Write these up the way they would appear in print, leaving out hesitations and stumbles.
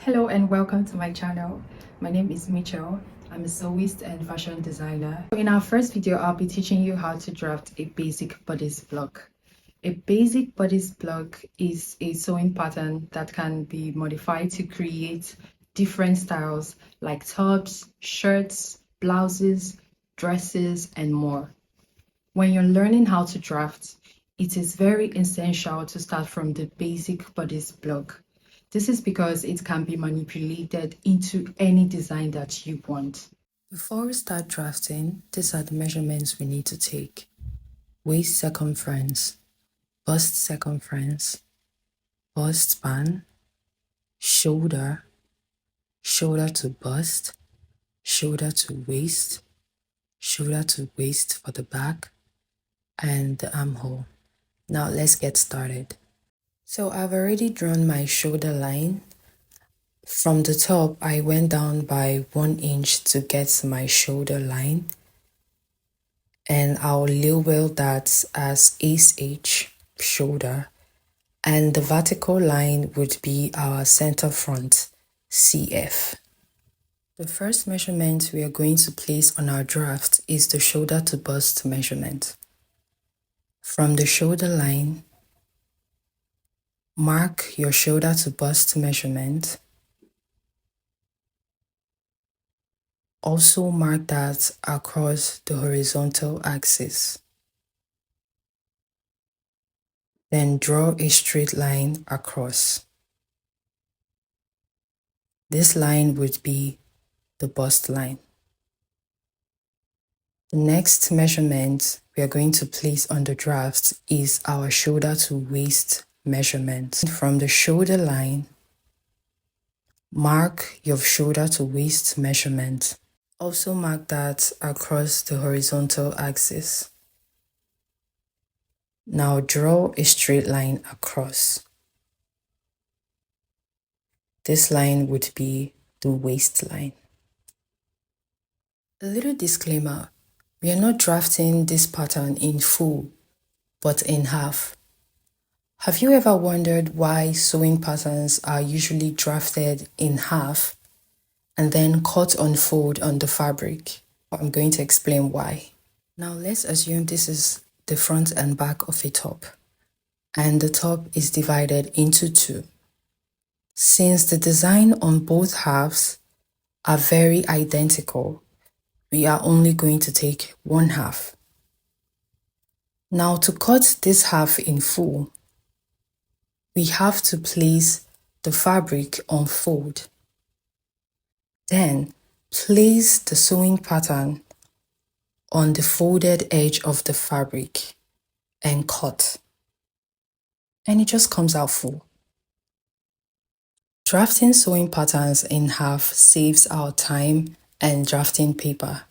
Hello and welcome to my channel. My name is Mitchell. I'm a sewist and fashion designer. In our first video, I'll be teaching you how to draft a basic bodice block. A basic bodice block is a sewing pattern that can be modified to create different styles like tops, shirts, blouses, dresses, and more. When you're learning how to draft, it is very essential to start from the basic bodice block. This is because it can be manipulated into any design that you want. Before we start drafting, these are the measurements we need to take. Waist circumference, bust circumference, bust span, shoulder, shoulder to bust, shoulder to waist for the back, and the armhole. Now let's get started. So I've already drawn my shoulder line. From the top, I went down by 1 inch to get my shoulder line. And I'll label that as AH, shoulder. And the vertical line would be our center front, CF. The first measurement we are going to place on our draft is the shoulder to bust measurement. From the shoulder line, mark your shoulder to bust measurement. Also mark that across the horizontal axis. Then draw a straight line across. This line would be the bust line. The next measurement we are going to place on the draft is our shoulder to waist measurement. From the shoulder line, mark your shoulder to waist measurement. Also mark that across the horizontal axis. Now draw a straight line across. This line would be the waistline. A little disclaimer, we are not drafting this pattern in full, but in half. Have you ever wondered why sewing patterns are usually drafted in half and then cut on fold on the fabric? I'm going to explain why. Now let's assume this is the front and back of a top, and the top is divided into two. Since the design on both halves are very identical, we are only going to take one half. Now to cut this half in full, we have to place the fabric on fold. Then place the sewing pattern on the folded edge of the fabric and cut. And it just comes out full. Drafting sewing patterns in half saves our time and drafting paper.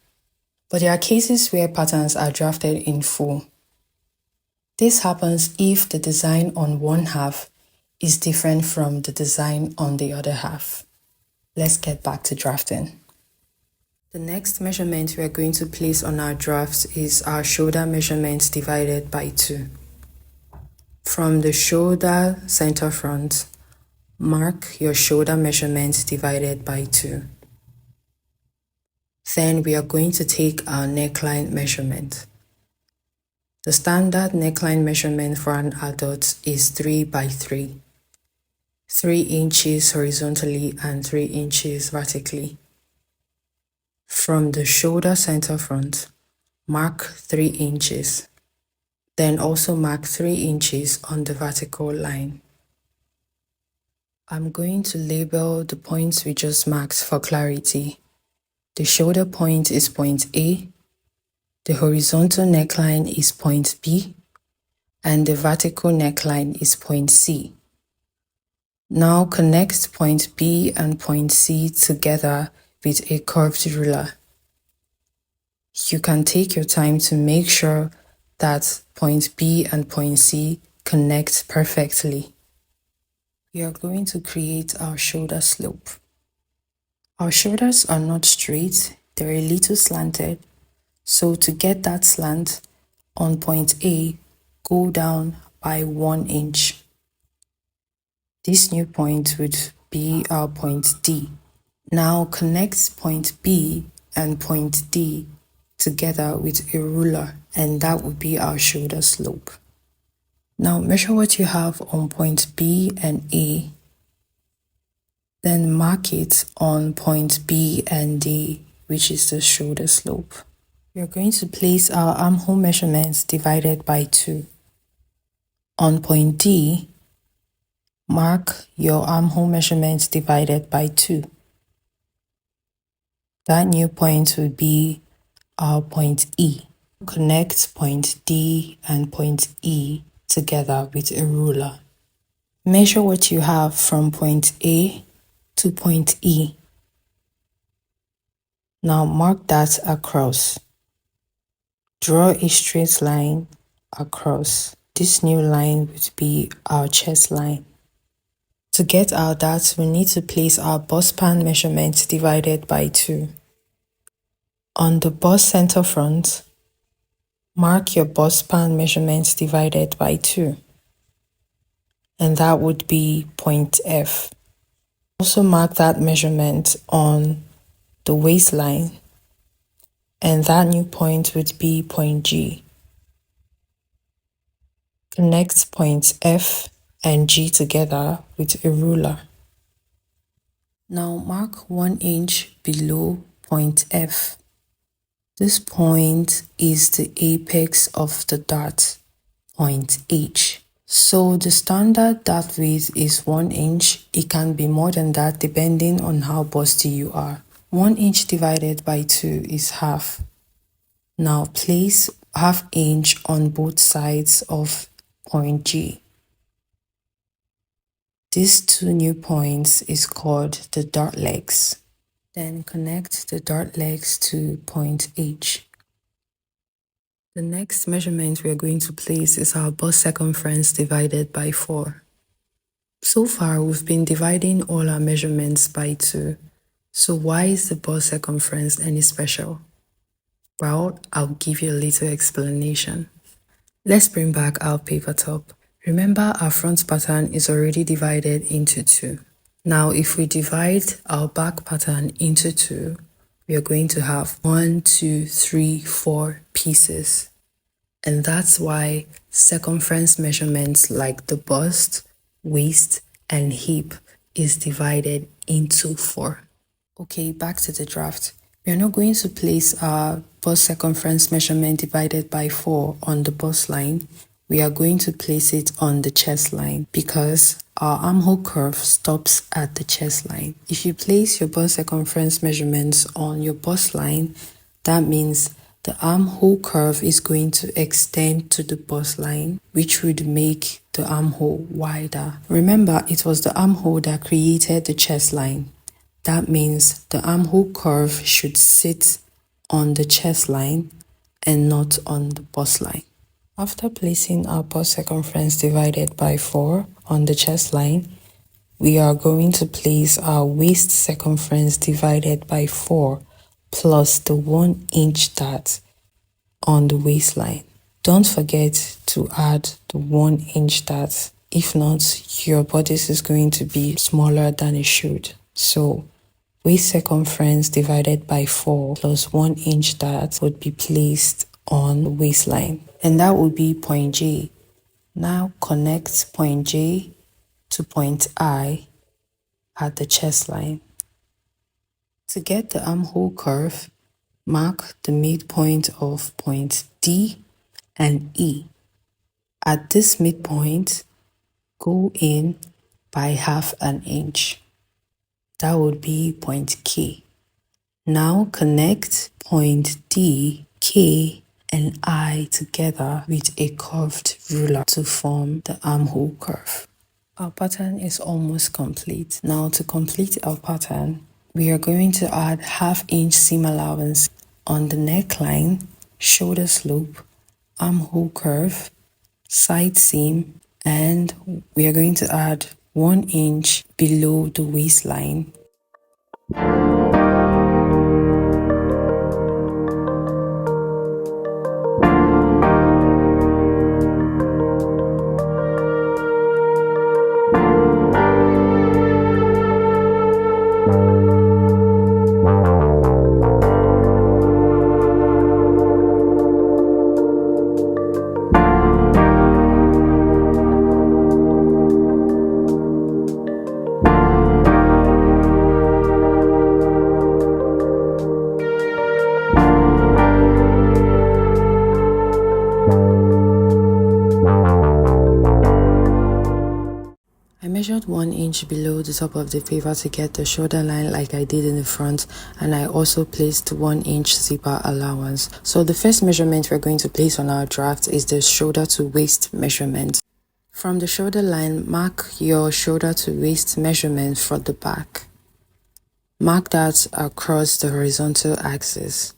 But there are cases where patterns are drafted in full. This happens if the design on one half is different from the design on the other half. Let's get back to drafting. The next measurement we are going to place on our draft is our shoulder measurement divided by 2. From the shoulder center front, mark your shoulder measurement divided by 2. Then we are going to take our neckline measurement. The standard neckline measurement for an adult is 3 by 3. 3 inches horizontally and 3 inches vertically. From the shoulder center front, mark 3 inches. Then also mark 3 inches on the vertical line. I'm going to label the points we just marked for clarity. The shoulder point is point A, the horizontal neckline is point B, and the vertical neckline is point C. Now connect point B and point C together with a curved ruler. You can take your time to make sure that point B and point C connect perfectly. We are going to create our shoulder slope. Our shoulders are not straight, they're a little slanted. So to get that slant on point A, go down by 1 inch. This new point would be our point D. Now connect point B and point D together with a ruler, and that would be our shoulder slope. Now measure what you have on point B and A, then mark it on point B and D, which is the shoulder slope. We are going to place our armhole measurements divided by 2. On point D, mark your armhole measurements divided by 2. That new point will be our point E. Connect point D and point E together with a ruler. Measure what you have from point A to point E. Now mark that across. Draw a straight line across. This new line would be our chest line. To get our darts, we need to place our bust span measurement divided by 2. On the bust center front, mark your bust span measurements divided by 2. And that would be point F. Also mark that measurement on the waistline, and that new point would be point G. Connect points F and G together with a ruler. Now mark 1 inch below point F. This point is the apex of the dart, point H. So the standard dart width is 1 inch. It can be more than that depending on how busty you are. 1 inch divided by 2 is half. Now place ½ inch on both sides of point G. These 2 new points is called the dart legs. Then connect the dart legs to point H. The next measurement we are going to place is our bust circumference divided by 4. So far, we've been dividing all our measurements by 2. So why is the bust circumference any special? Well, I'll give you a little explanation. Let's bring back our paper top. Remember, our front pattern is already divided into 2. Now, if we divide our back pattern into 2, we are going to have 1, 2, 3, 4 pieces. And that's why circumference measurements like the bust, waist, and hip is divided into 4. Okay, back to the draft. We are not going to place our bust circumference measurement divided by 4 on the bust line. We are going to place it on the chest line because our armhole curve stops at the chest line. If you place your bust circumference measurements on your bust line, that means the armhole curve is going to extend to the bust line, which would make the armhole wider. Remember, it was the armhole that created the chest line. That means the armhole curve should sit on the chest line and not on the bust line. After placing our bust circumference divided by 4 on the chest line, we are going to place our waist circumference divided by 4 plus the 1 inch dart on the waistline. Don't forget to add the 1 inch dart. If not, your bodice is going to be smaller than it should. So waist circumference divided by 4 plus 1 inch dart would be placed on the waistline, and that would be point J. Now connect point J to point I at the chest line. To get the armhole curve, mark the midpoint of point D and E. At this midpoint, go in by ½ inch. That would be point K. Now connect point D, K, and I together with a curved ruler to form the armhole curve. Our pattern is almost complete. Now to complete our pattern, we are going to add ½ inch seam allowance on the neckline, shoulder slope, armhole curve, side seam, and we are going to add 1 inch below the waistline. inch below the top of the paper to get the shoulder line like I did in the front, and I also placed 1 inch zipper allowance. So the first measurement we're going to place on our draft is the shoulder to waist measurement. From the shoulder line, mark your shoulder to waist measurement for the back. Mark that across the horizontal axis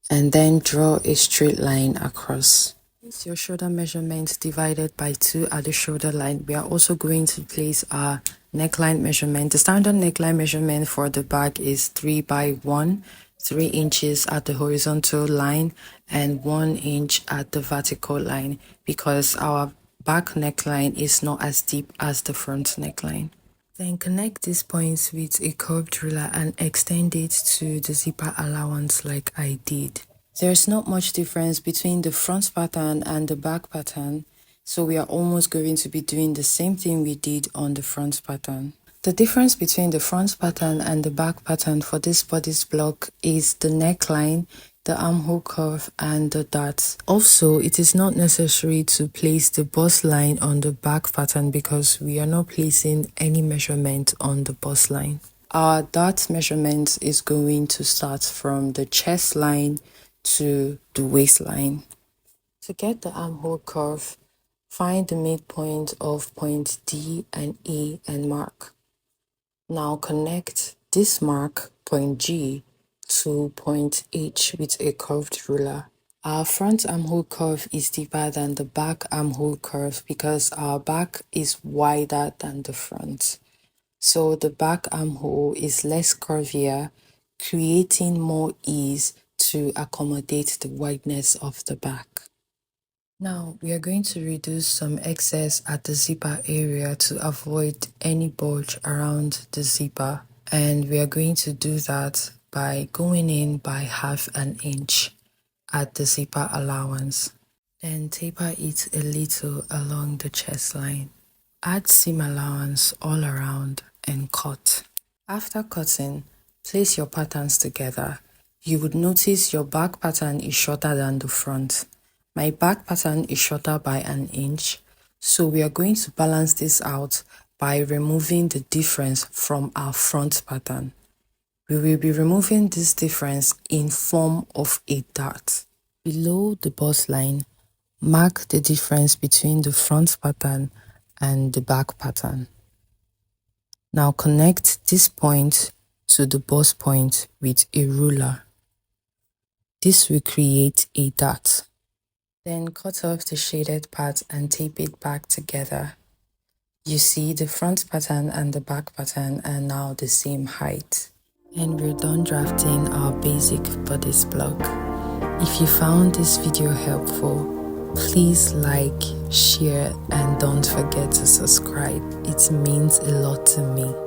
and then draw a straight line across. Place your shoulder measurement divided by 2 at the shoulder line. We are also going to place our neckline measurement. The standard neckline measurement for the back is 3 by 1, 3 inches at the horizontal line and 1 inch at the vertical line, because our back neckline is not as deep as the front neckline. Then connect these points with a curved ruler and extend it to the zipper allowance like I did. There's not much difference between the front pattern and the back pattern, so we are almost going to be doing the same thing we did on the front pattern. The difference between the front pattern and the back pattern for this bodice block is the neckline, the armhole curve, and the darts. Also, it is not necessary to place the bust line on the back pattern because we are not placing any measurement on the bust line. Our dart measurement is going to start from the chest line to the waistline. To get the armhole curve, find the midpoint of point D and E and mark. Now connect this mark, point G, to point H with a curved ruler. Our front armhole curve is deeper than the back armhole curve because our back is wider than the front. So the back armhole is less curvier, creating more ease to accommodate the wideness of the back. Now we are going to reduce some excess at the zipper area to avoid any bulge around the zipper, and we are going to do that by going in by 1/2 inch at the zipper allowance. Then taper it a little along the chest line. Add seam allowance all around and cut. After cutting, place your patterns together. You would notice your back pattern is shorter than the front. My back pattern is shorter by 1 inch, so we are going to balance this out by removing the difference from our front pattern. We will be removing this difference in form of a dart. Below the bust line, mark the difference between the front pattern and the back pattern. Now connect this point to the bust point with a ruler. This will create a dart. Then cut off the shaded part and tape it back together. You see, the front pattern and the back pattern are now the same height. And we're done drafting our basic bodice block. If you found this video helpful, please like, share, and don't forget to subscribe. It means a lot to me.